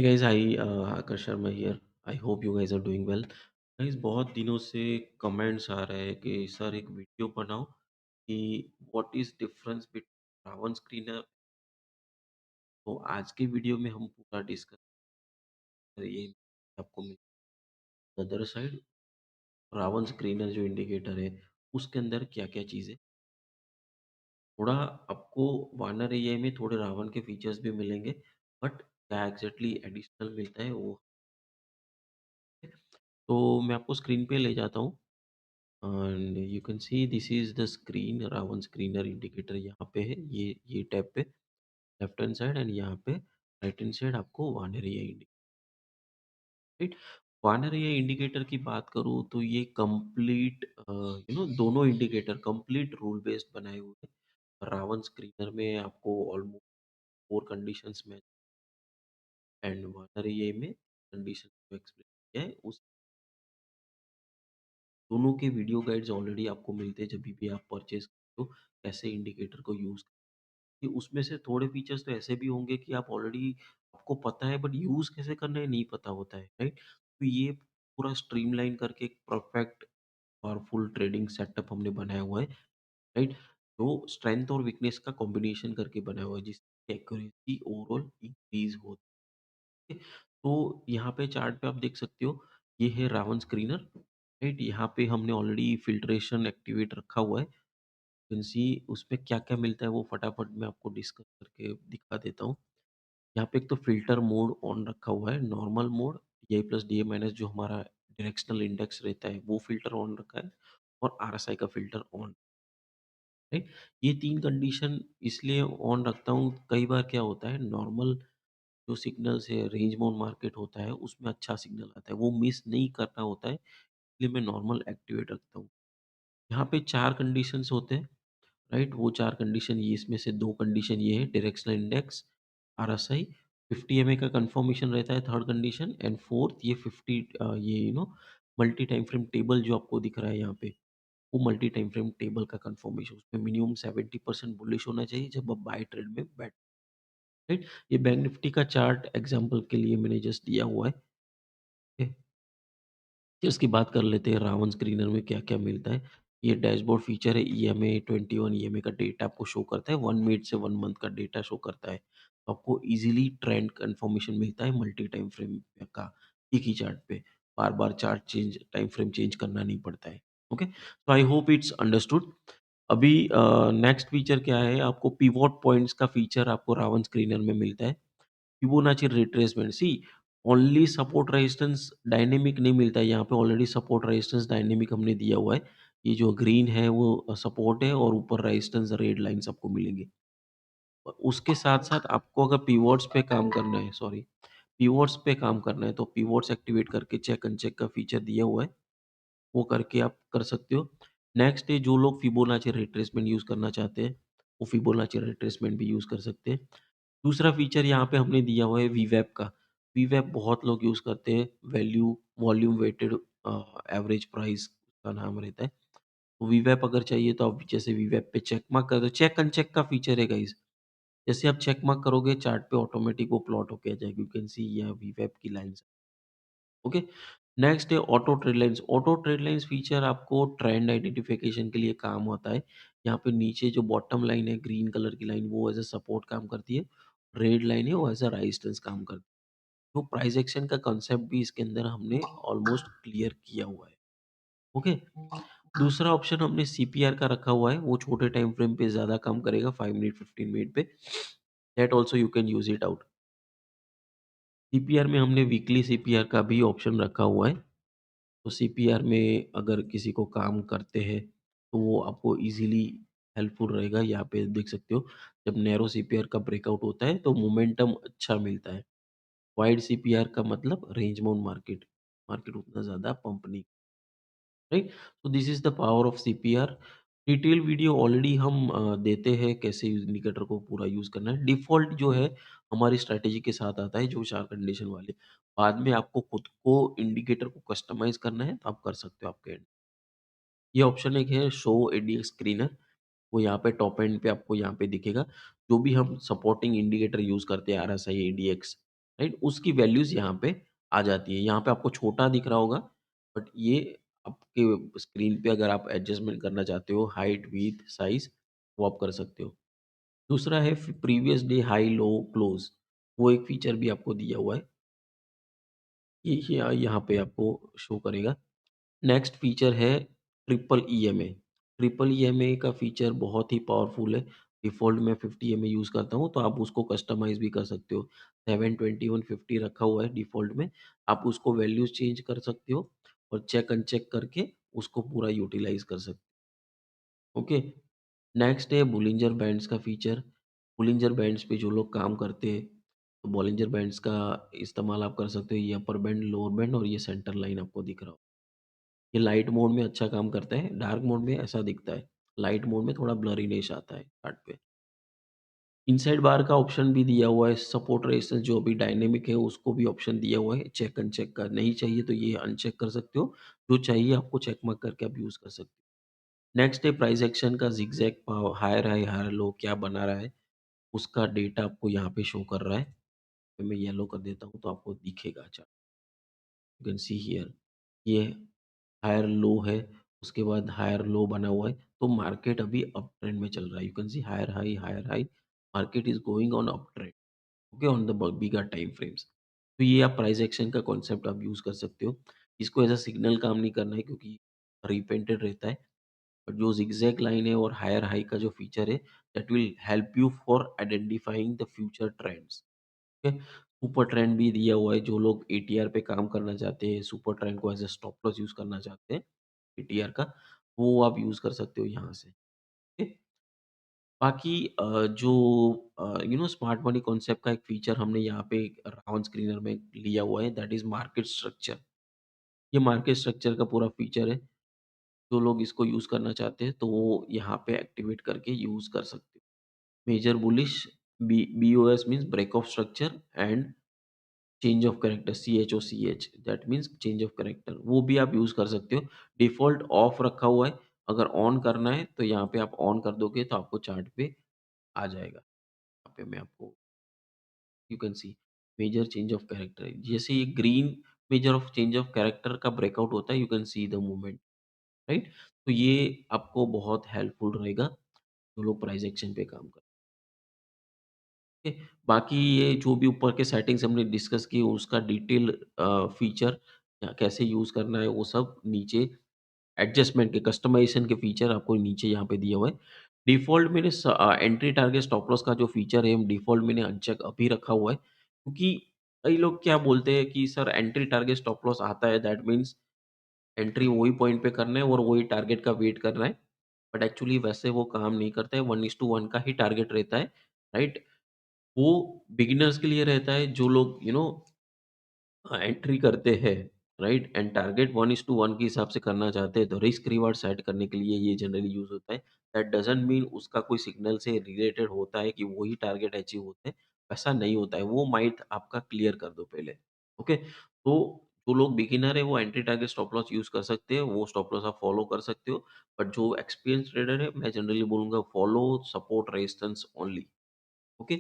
Hey guys, Akash Sharma here. I hope you guys are doing well. Guys, बहुत दिनों से comments आ रहे हैं कि सर एक वीडियो बनाओ कि what is difference between Ravan screener. तो आज के वीडियो में हम पूरा डिस्कस करेंगे आपको अदर साइड रावण स्क्रीनर जो इंडिकेटर है उसके अंदर क्या क्या चीज़ें थोड़ा आपको वानर एआई में थोड़े रावण के फीचर्स भी मिलेंगे बट क्या एग्जैक्टली एडिशनल मिलता है वो तो मैं आपको स्क्रीन पे ले जाता हूँ and you can see this is the screen Ravan screener indicator यहाँ पे है ये टैब पे लेफ्ट हैंड साइड एंड यहाँ पे राइट हैंड साइड आपको वानर एआई इंडिकेटर वानर एआई इंडिकेटर की बात करूँ तो ये कंप्लीट दोनों इंडिकेटर कंप्लीट रूल बेस्ड बनाए हुए हैं रावण स्क्रीनर में आपको ऑलमोस्ट फोर कंडीशंस में एंड वानर एआई में कंडीशन को एक्सप्लेन किया है उस दोनों के वीडियो गाइड्स ऑलरेडी आपको मिलते हैं जब भी आप परचेज करते हो कैसे इंडिकेटर को यूज कि उसमें से थोड़े फीचर्स तो ऐसे भी होंगे कि आप ऑलरेडी आपको पता है बट यूज़ कैसे करना है नहीं पता होता है, राइट? तो ये पूरा स्ट्रीमलाइन करके एक परफेक्ट पावरफुल ट्रेडिंग सेटअप हमने बनाया हुआ है, राइट? तो स्ट्रेंथ और वीकनेस का कॉम्बिनेशन करके बनाया हुआ है जिससे एक्यूरेसी ओवरऑल इंक्रीज होती है। तो यहाँ पे चार्ट पे आप देख सकते हो ये है रावण स्क्रीनर, राइट? यहाँ पे हमने ऑलरेडी फिल्ट्रेशन एक्टिवेट रखा हुआ है। कैन सी उसमें क्या-क्या मिलता है वो फटाफट मैं आपको डिस्कस करके दिखा देता हूँ। यहाँ पे एक तो फ़िल्टर मोड ऑन रखा हुआ है, normal mode, DI plus DA minus जो हमारा डायरेक्शनल इंडेक्स रहता है, वो फ़िल्टर ऑन रखा है और आरएसआई का फ़िल्टर ऑन, राइट? ये 3 कंडीशन इसलिए ऑन रखता हूँ, कई बार क्या होता है नॉर्मल जो सिग्नल्स है, रेंज बाउंड मार्केट होता है, उसमें अच्छा सिग्नल आता है, वो मिस नहीं करना होता है, इसलिए मैं नॉर्मल एक्टिवेट रखता हूँ। यहाँ पे 4 कंडीशंस होते हैं, राइट? वो 4 कंडीशन ये इसमें से 2 कंडीशन ये है डायरेक्शनल इंडेक्स, आरएसआई, 50 एमए का कन्फर्मेशन रहता है थर्ड कंडीशन एंड फोर्थ ये 50 ये मल्टी टाइम फ्रेम टेबल जो आपको दिख रहा है यहाँ पे, वो मल्टी टाइम फ्रेम टेबल का कन्फर्मेशन उसमें मिनिमम 70% बुलिश होना चाहिए जब आप बाय ट्रेड में बैठ राइट? ये बैंक निफ्टी का चार्ट एग्जांपल के लिए मैंने जस्ट दिया हुआ है। ठीक है? फिर उसकी बात कर लेते हैं रावण स्क्रीनर में क्या-क्या मिलता है। ये डैशबोर्ड फीचर है ईएमए 21 ईएमए का डेटा आपको शो करता है, 1 मिनट से 1 मंथ का डेटा शो करता है। तो आपको ईज़िली ट्रेंड कन्फर्मेशन मिलता है मल्टी टाइम फ्रेम का एक ही चार्ट पे। बार-बार chart change time frame change करना नहीं पड़ता है। ओके? तो आई होप इट्स अंडरस्टूड। अभी नेक्स्ट फीचर क्या है आपको पिवोट पॉइंट्स का फीचर आपको रावण स्क्रीनर में मिलता है। फिबोनाची रिट्रेसमेंट सी ओनली सपोर्ट रेजिस्टेंस डायनेमिक नहीं मिलता है यहाँ पे ऑलरेडी सपोर्ट रेजिस्टेंस डायनेमिक हमने दिया हुआ है। ये जो ग्रीन है वो सपोर्ट है और ऊपर रेजिस्टेंस रेड लाइन्स आपको मिलेंगे। उसके साथ-साथ आपको अगर पिवोट्स पे काम करना है सॉरी पिवोट्स पे काम करना है तो पिवोट्स एक्टिवेट करके चेक अनचेक का फीचर दिया हुआ है। वो करके आप कर सकते हो। नेक्स्ट है जो लोग फिबोनाची रिट्रेसमेंट यूज़ करना चाहते हैं, वो फिबोनाची रिट्रेसमेंट भी यूज़ कर सकते हैं। दूसरा फीचर यहाँ पे हमने दिया हुआ है वीवैप का। वीवैप बहुत लोग यूज़ करते हैं, value volume weighted average price का नाम रहता है। तो वीवैप अगर चाहिए तो आप जैसे वीवैप पे चेक मार्क कर दो, चेक अनचेक का फीचर है गाइस। जैसे आप चेक मार्क करोगे चार्ट पे ऑटोमेटिक वो प्लॉट होके आ जाएगी। यू कैन सी यहाँ वीवैप की लाइन्स। ओके। नेक्स्ट है auto trade lines. Auto trade lines feature आपको ट्रेंड आइडेंटिफिकेशन के लिए काम होता है। यहाँ पे नीचे जो बॉटम लाइन है ग्रीन कलर की लाइन वो एज़ अ सपोर्ट काम करती है। रेड लाइन है वो एज़ अ रेजिस्टेंस काम करती है। तो प्राइस एक्शन का कांसेप्ट भी इसके अंदर हमने ऑलमोस्ट क्लियर किया हुआ है। ओके। दूसरा ऑप्शन हमने सीपीआर का रखा हुआ है। वो छोटे टाइम फ्रेम पे ज़्यादा काम करेगा 5 मिनट 15 मिनट पे। That also you can use it out. CPR में हमने वीकली सीपीआर का भी ऑप्शन रखा हुआ है। तो सीपीआर में अगर किसी को काम करते हैं, तो वो आपको ईज़िली हेल्पफुल रहेगा। यहाँ पे देख सकते हो, जब नैरो सीपीआर का ब्रेकआउट होता है, तो मोमेंटम अच्छा मिलता है। वाइड सीपीआर का मतलब रेंज बाउंड मार्केट, मार्केट उतना ज़्यादा पंप नहीं, राइट? तो this is the power of CPR. Detail video already हम देते हैं कैसे इंडिकेटर को पूरा यूज़ करना है। डिफ़ॉल्ट जो है, हमारी स्ट्रैटेजी के साथ आता है, जो 4 कंडीशन वाले। बाद में आपको खुद को इंडिकेटर को कस्टमाइज़ करना है, तो आप कर सकते हो आपके एंड। ये ऑप्शन एक है शो एडीएक्स स्क्रीनर, वो यहाँ पे टॉप एंड पे आपको यहाँ पे दिखेगा। जो भी हम सपोर्टिंग इंडिकेटर यूज़ करते हैं आरएसआई, एडीएक्स, राइट? उसकी वैल्यूज़ यहाँ पे आ जाती है। यहाँ पे आपको छोटा दिख रहा होगा, बट ये आपके स्क्रीन पे अगर आप एडजस्टमेंट करना चाहते हो हाइट, विड्थ, साइज़, वो आप कर सकते हो। दूसरा है प्रीवियस डे हाई, लो, क्लोज़, वो एक फीचर भी आपको दिया हुआ है। ये यहाँ पे आपको शो करेगा। नेक्स्ट फीचर है ट्रिपल ईएमए। ट्रिपल ईएमए का फीचर बहुत ही पावरफुल है। डिफ़ॉल्ट मैं 50 एमए यूज़ करता हूँ, तो आप उसको कस्टमाइज़ भी कर सकते हो। 720 150 रखा हुआ है डिफ़ॉल्ट में। आप उसको वैल्यूज़ चेंज कर सकते हो और चेक अनचेक करके उसको पूरा यूटिलाइज़ कर सकते हो। ओके। नेक्स्ट है बोलिंजर बैंड्स का फीचर। बोलिंजर बैंड्स पे जो लोग काम करते हैं, तो बोलिंजर बैंड्स का इस्तेमाल आप कर सकते हो। ये अपर बैंड, लोअर बैंड और ये सेंटर लाइन आपको दिख रहा हो। ये लाइट मोड में अच्छा काम करता है, डार्क मोड में ऐसा दिखता है। लाइट मोड में थोड़ा ब्लरीनेस आता है चार्ट पे। इनसाइड बार का ऑप्शन भी दिया हुआ है, सपोर्ट रेजिस्टेंस जो अभी डायनेमिक है उसको भी ऑप्शन दिया हुआ है, चेक अनचेक का। नहीं चाहिए तो ये अनचेक कर सकते हो, जो चाहिए आपको चेक मार्क करके आप यूज़ कर सकते हो। नेक्स्ट है प्राइस एक्शन का zigzag higher high, higher low क्या बना रहा है, उसका डेटा आपको यहाँ पे शो कर रहा है। तो मैं येलो कर देता हूँ तो आपको दिखेगा chart. You can see here, ये हायर लो है, उसके बाद हायर लो बना हुआ है, तो मार्केट अभी अप ट्रेंड में चल रहा है। You can see higher high, market is going on up trend, okay, on the bigger time frames. तो ये आप प्राइस एक्शन का कॉन्सेप्ट आप यूज़ कर सकते हो। इसको एज़ अ सिग्नल काम नहीं करना है क्योंकि रिपेंटेड रहता है, बट जो ज़िगज़ैग लाइन है और हायर हाई का जो फीचर है, that will help you for identifying the future trends. Okay. Super trend भी दिया हुआ है, जो लोग एटीआर पे काम करना चाहते हैं, सुपर ट्रेंड को as a stop loss use करना चाहते हैं एटीआर का, वो आप यूज़ कर सकते हो यहाँ से। ओके। बाकी जो स्मार्ट मनी कॉन्सेप्ट का एक फीचर हमने यहाँ पे रावण स्क्रीनर में लिया हुआ है, दैट इज़ मार्केट स्ट्रक्चर। ये मार्केट स्ट्रक्चर का पूरा फीचर है। जो लोग इसको यूज़ करना चाहते हैं, तो वो यहाँ पे एक्टिवेट करके यूज़ कर सकते हो। Major bullish, BOS means break of structure and change of character, CHOCH, that means change of character, वो भी आप यूज़ कर सकते हो। डिफ़ॉल्ट ऑफ रखा हुआ है, अगर ऑन करना है तो यहाँ पे आप ऑन कर दोगे तो आपको चार्ट पे आ जाएगा। यहाँ पे मैं आपको, you can see major change of character, जैसे ये green major of change of character का ब्रेकआउट होता है, you can see the movement, right? तो ये आपको बहुत हेल्पफुल रहेगा, जो लोग प्राइस एक्शन पे काम करते हैं। बाकी ये जो भी ऊपर के सेटिंग्स हमने डिस्कस किए उसका डिटेल फीचर कैसे यूज़ करना है वो सब नीचे एडजस्टमेंट के कस्टमाइज़ेशन के फीचर आपको नीचे यहाँ पे दिया हुआ है। डिफ़ॉल्ट मैंने एंट्री टारगेट स्टॉप लॉस का जो फीचर है डिफ़ॉल्ट मैंने अनचेक अभी रखा हुआ है, क्योंकि कई लोग क्या बोलते हैं कि sir entry target stop loss आता है, दैट मीन्स एंट्री वही पॉइंट पे करना है और वही टारगेट का वेट करना है। बट एक्चुअली वैसे वो काम नहीं करता है, 1:1 का ही टारगेट रहता है, राइट? वो बिगिनर्स के लिए रहता है, जो लोग एंट्री करते हैं, राइट? एंड टारगेट 1:1 के हिसाब से करना चाहते हैं, तो रिस्क रिवार्ड सेट करने के लिए ये जनरली यूज़ होता है। दैट डज़न्ट मीन उसका कोई सिग्नल से रिलेटेड होता है कि वही टारगेट अचीव होते हैं, वैसा नहीं होता है। वो माइथ आपका क्लियर कर दो पहले, ओके? तो जो लोग बिगिनर है वो entry target stop loss use कर सकते हैं, वो स्टॉप लॉस आप फॉलो कर सकते हो। बट जो एक्सपीरियंस ट्रेडर है, मैं जनरली बोलूँगा follow support resistance only, okay?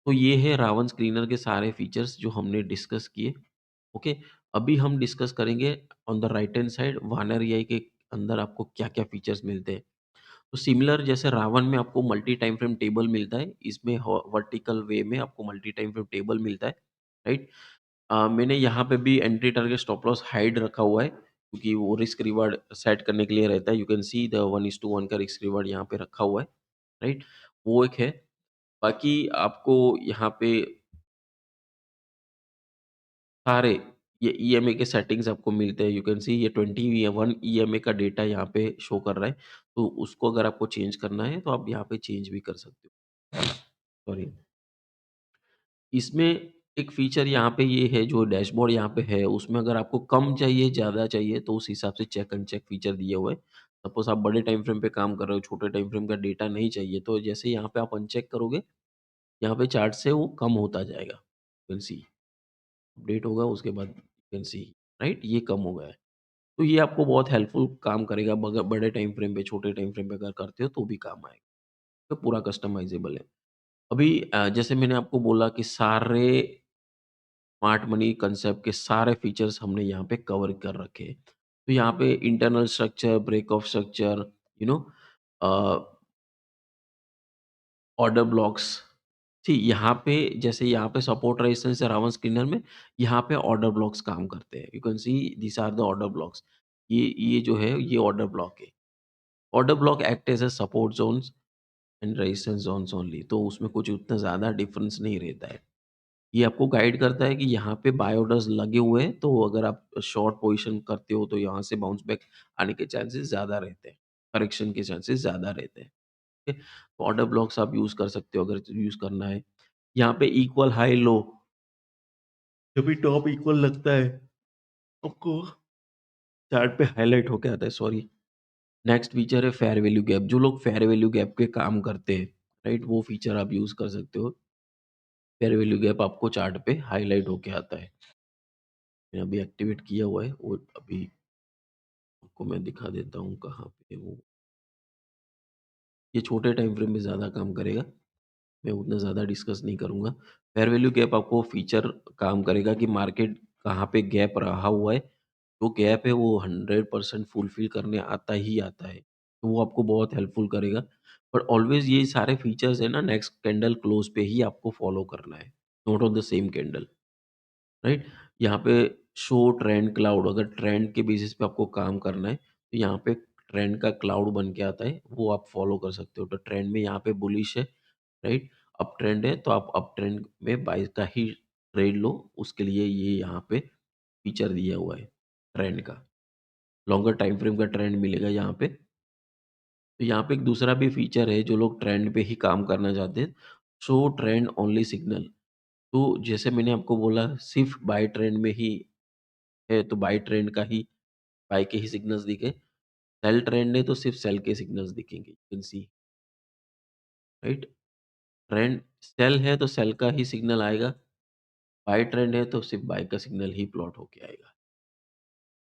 तो ये है रावण स्क्रीनर के सारे फीचर्स जो हमने डिस्कस किए। ओके, अभी हम डिस्कस करेंगे on the right hand side वानर एआई के अंदर आपको क्या-क्या फीचर्स मिलते हैं। तो सिमिलर जैसे रावण में आपको मल्टी टाइम फ्रेम टेबल मिलता है, इसमें ह वर्टिकल वे में आपको मल्टी टाइम फ्रेम टेबल मिलता है, राइट? मैंने यहाँ पे भी entry target stop loss hide रखा हुआ है, क्योंकि वो रिस्क रिवार्ड सेट करने के लिए रहता है। यू कैन सी द 1:1 का रिस्क रिवार्ड यहाँ पे रखा हुआ है, राइट? वो एक है। बाकी आपको यहाँ पे सारे ये ईएमए के सेटिंग्स आपको मिलते हैं। यू कैन सी ये 21 ईएमए का डेटा यहाँ पे शो कर रहा है। तो उसको अगर आपको चेंज करना है तो आप यहाँ पे चेंज भी कर सकते हो। सॉरी। इसमें एक फीचर यहाँ पे ये है, जो डैशबोर्ड यहाँ पे है उसमें अगर आपको कम चाहिए, ज़्यादा चाहिए, तो उस हिसाब से चेक अनचेक फीचर दिया हुआ है। सपोज़ आप बड़े टाइम फ्रेम पे काम कर रहे हो, छोटे टाइम फ्रेम का डेटा नहीं चाहिए, तो जैसे यहाँ पे आप अनचेक करोगे, यहाँ पे चार्ट से वो कम होता जाएगा। यू कैन सी अपडेट होगा उसके बाद यू कैन सी, राइट? ये कम हो गया है। तो ये आपको बहुत हेल्पफुल काम करेगा, बड़े टाइम फ्रेम पे, छोटे टाइम फ्रेम पे अगर करते हो तो भी काम आएगा। तो पूरा कस्टमाइज़ेबल है। अभी जैसे मैंने आपको बोला कि सारे स्मार्ट मनी कंसेप्ट के सारे फीचर्स हमने यहाँ पे कवर कर रखे हैं। तो यहाँ पे internal structure, break of structure, you know uh, order blocks. जी, यहाँ पे जैसे यहाँ पे सपोर्ट रेजिस्टेंस है रावण स्क्रीनर में, यहाँ पे ऑर्डर ब्लॉक्स काम करते हैं। You can see these are the order blocks. ये जो है ये ऑर्डर ब्लॉक है। Order block act as a support zones and resistance zones only, तो उसमें कुछ उतना ज़्यादा डिफरेंस नहीं रहता है। ये आपको गाइड करता है कि यहाँ पे बाय ऑर्डर्स लगे हुए हैं, तो अगर आप शॉर्ट पोज़ीशन करते हो, तो यहाँ से बाउंस बैक आने के चांसेस ज़्यादा रहते हैं। करेक्शन के चांसेस ज़्यादा रहते हैं। ठीक है? तो ऑर्डर ब्लॉक्स आप यूज़ कर सकते हो अगर यूज़ करना है। यहाँ पे इक्वल हाई लो, जब भी टॉप इक्वल लगता है, आपको चार्ट पे हाइलाइट होके आता है, सॉरी। नेक्स्ट फीचर है फेयर वैल्यू गैप। जो लोग फेयर वैल्यू गैप के काम करते हैं, राइट? वो फीचर आप यूज़ कर सकते हो। फेयर वैल्यू गैप आपको चार्ट पे हाइलाइट होके आता है। मैंने अभी एक्टिवेट किया हुआ है, वो अभी आपको मैं दिखा देता हूँ कहाँ पे है वो। ये छोटे टाइम फ्रेम में ज़्यादा काम करेगा, मैं उतना ज़्यादा डिस्कस नहीं करूँगा। फेयर वैल्यू गैप आपको फीचर काम करेगा कि मार्केट कहाँ पे गैप रहा हुआ है। जो गैप है वो 100% फुलफ़िल करने आता ही आता है। तो वो आपको बहुत हेल्पफुल करेगा। बट ऑलवेज़ ये सारे फीचर्स है ना नेक्स्ट कैंडल क्लोज़ पे ही आपको फ़ॉलो करना है, not on the same candle, right? यहाँ पे शो ट्रेंड क्लाउड, अगर ट्रेंड के बेसिस पे आपको काम करना है, तो यहाँ पे ट्रेंड का क्लाउड बन के आता है, वो आप फ़ॉलो कर सकते हो। तो ट्रेंड में यहाँ पे बुलिश है, राइट? अप ट्रेंड है, तो आप अप ट्रेंड में बाय का ही ट्रेड लो, उसके लिए ये यहाँ पे फीचर दिया हुआ है, ट्रेंड का। लॉन्गर टाइम फ्रेम का ट्रेंड मिलेगा यहाँ पे। तो यहाँ पे एक दूसरा भी फीचर है, जो लोग ट्रेंड पे ही काम करना चाहते हैं, शो ट्रेंड ओनली सिग्नल। तो जैसे मैंने आपको बोला सिर्फ़ बाय ट्रेंड में ही है, तो बाय ट्रेंड का ही बाय के ही सिग्नल्स दिखे। सेल ट्रेंड है, तो सिर्फ़ सेल के सिग्नल्स दिखेंगे, you can see, right? Trend sell है, तो सेल का ही सिग्नल आएगा। बाय ट्रेंड है, तो सिर्फ़ बाय का सिग्नल ही प्लॉट होके आएगा,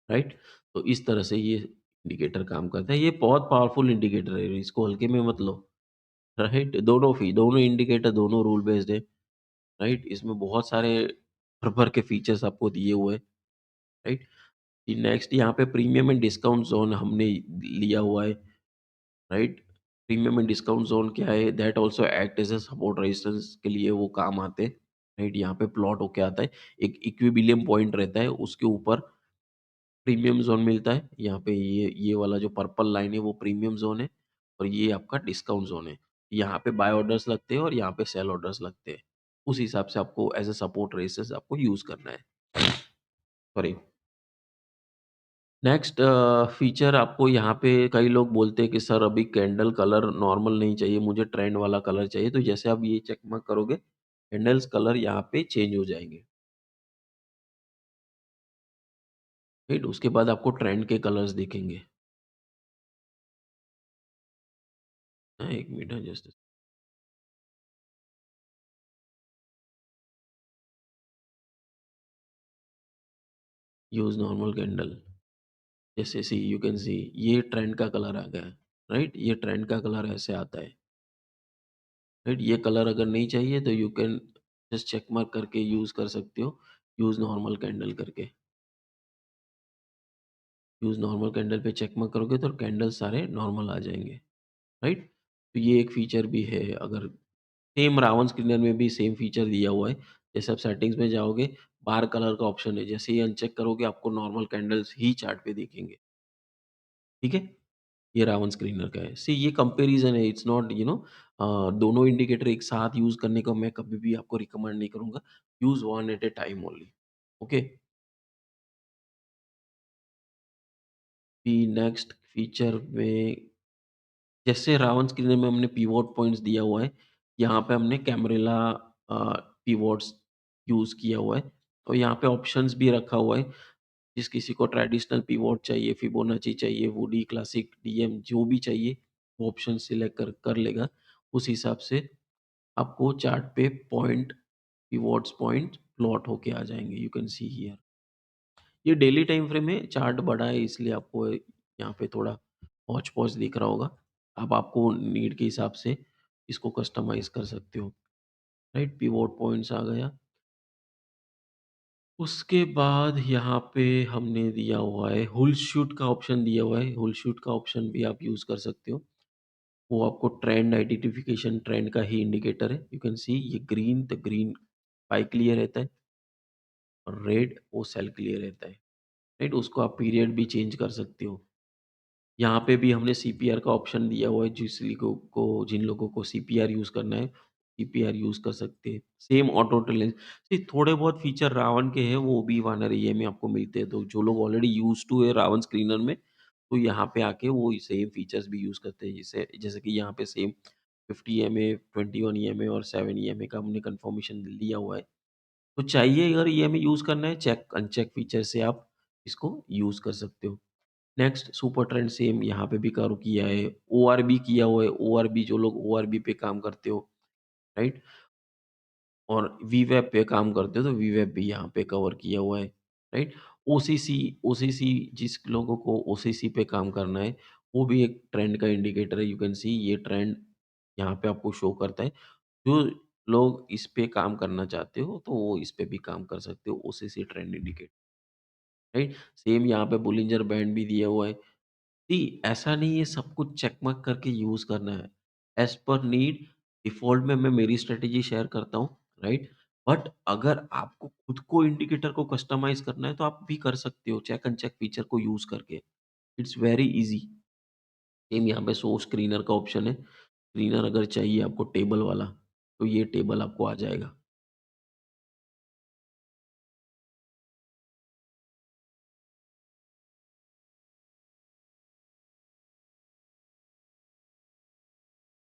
राइट? तो इस तरह से ये इंडिकेटर काम करता है। ये बहुत पावरफुल इंडिकेटर है, इसको हल्के में मत लो। राइट? दोनों इंडिकेटर दोनों रूल बेस्ड है, राइट? इसमें बहुत सारे भर-भर के फीचर्स आपको दिए हुए हैं, राइट? नेक्स्ट यहाँ पे प्रीमियम एंड डिस्काउंट ज़ोन हमने लिया हुआ है, right? Premium and discount zone क्या है? That also act as a support resistance के लिए वो काम आते हैं, राइट? यहाँ पे प्लॉट होके आता है। एक इक्विलिब्रियम पॉइंट रहता है, उसके ऊपर प्रीमियम ज़ोन मिलता है। यहाँ पे ये वाला जो पर्पल लाइन है वो प्रीमियम ज़ोन है और ये आपका डिस्काउंट ज़ोन है। यहाँ पे बाय ऑर्डर्स लगते हैं और यहाँ पे सेल ऑर्डर्स लगते हैं। उस हिसाब से आपको एज़ अ सपोर्ट रेजिस्टेंस आपको यूज़ करना है। सॉरी। नेक्स्ट फीचर आपको यहाँ पे कई लोग बोलते हैं कि सर अभी कैंडल कलर नॉर्मल नहीं चाहिए, मुझे ट्रेंड वाला कलर चाहिए। तो जैसे आप ये चेक मार्क करोगे, कैंडल्स कलर यहाँ पे चेंज हो जाएँगे, राइट? उसके बाद आपको ट्रेंड के कलर्स दिखेंगे। 1 minute just use normal candle. जैसे सी यू कैन सी ये ट्रेंड का कलर आ गया है, राइट? ये ट्रेंड का कलर ऐसे आता है, राइट? ये कलर अगर नहीं चाहिए तो you can just check mark करके यूज़ कर सकते हो, यूज़ नॉर्मल कैंडल करके। यूज़ नॉर्मल कैंडल पे चेक मार्क करोगे तो कैंडल सारे नॉर्मल आ जाएँगे, राइट? तो ये एक फीचर भी है। अगर सेम रावण स्क्रीनर में भी सेम फीचर दिया हुआ है। जैसे आप सेटिंग्स में जाओगे, बार कलर का ऑप्शन है, जैसे ही अनचेक करोगे आपको नॉर्मल कैंडल्स ही चार्ट पे दिखेंगे, ठीक है? ये रावण स्क्रीनर का है। सी ये कंपैरिज़न है, इट्स नॉट दोनों इंडिकेटर एक साथ यूज़ करने का मैं कभी भी आपको रिकमेंड नहीं करूँगा। Use one at a time only, okay? फिर नेक्स्ट फीचर में जैसे रावण स्क्रीनर में हमने पिवोट पॉइंट्स दिया हुआ है, यहाँ पे हमने कैमरेला पिवोट्स यूज़ किया हुआ है और यहाँ पे ऑप्शंस भी रखा हुआ है। जिस किसी को ट्रेडिशनल पिवोट चाहिए, फिबोनाची चाहिए, वुडी, क्लासिक, डीएम जो भी चाहिए, वो ऑप्शन सिलेक्ट कर कर लेगा। उस हिसाब से आपको चार्ट पे पॉइंट, पिवोट्स पॉइंट प्लॉट होके आ जाएँगे, यू कैन सी हियर। ये डेली टाइम फ्रेम है, चार्ट बड़ा है इसलिए आपको यहाँ पे थोड़ा हौच-पौच दिख रहा होगा। अब आपको नीड के हिसाब से इसको कस्टमाइज़ कर सकते हो, राइट? पिवोट पॉइंट्स आ गया। उसके बाद यहाँ पे हमने दिया हुआ है हुल शूट का ऑप्शन दिया हुआ है, हुल शूट का ऑप्शन भी आप यूज़ कर सकते हो। वो आपको ट्रेंड आइडेंटिफिकेशन ट्रेंड का ही इंडिकेटर है। यू कैन सी ये green the green buy clear रहता है और रेड वो सेल क्लियर रहता है, राइट? उसको आप पीरियड भी चेंज कर सकते हो। यहाँ पे भी हमने सीपीआर का ऑप्शन दिया हुआ है, जिन लोगों को सीपीआर यूज़ करना है, सीपीआर यूज़ कर सकते हैं। सेम ऑटो टनलिंग see थोड़े बहुत फीचर रावण के हैं, वो भी वानर एआई में आपको मिलते हैं, तो जो लोग ऑलरेडी यूज़्ड टू है रावण स्क्रीनर में, तो यहाँ पे आके वो सेम फीचर्स भी यूज़ करते हैं। जैसे जैसे कि यहाँ पे सेम 50 ईएमए, 21 ईएमए और 7 ईएमए का हमने कन्फर्मेशन लिया हुआ है। तो चाहिए अगर ईएमए यूज़ करना है, चेक अनचेक फीचर से आप इसको यूज़ कर सकते हो। नेक्स्ट सुपर ट्रेंड सेम यहाँ पे भी कवर किया है, ओआरबी किया हुआ है, ओआरबी जो लोग ओआरबी पे काम करते हो, राइट? और वीवेब पे काम करते हो तो वीवेब भी यहाँ पे कवर किया हुआ है, राइट? ओसीसी ओसीसी जिस लोगों को ओसीसी पे काम करना है, वो भी एक ट्रेंड का इंडिकेटर है, यू कैन सी ये ट्रेंड यहाँ पे आपको शो करता है। जो लोग इस पे काम करना चाहते हो, तो वो इस पे भी काम कर सकते हो, OCC trend indicator, right? Same यहाँ पे बोलिंजर बैंड भी दिया हुआ है। सी ऐसा नहीं है सब कुछ चेकमक करके यूज़ करना है। एज़ पर नीड डिफ़ॉल्ट में मैं मेरी स्ट्रैटेजी शेयर करता हूँ, राइट? बट अगर आपको खुद को इंडिकेटर को कस्टमाइज़ करना है तो आप भी कर सकते हो चेक अनचेक फीचर को यूज़ करके। It's very easy. सेम यहाँ पे शो स्क्रीनर का ऑप्शन है। स्क्रीनर अगर चाहिए आपको टेबल वाला, तो ये टेबल आपको आ जाएगा।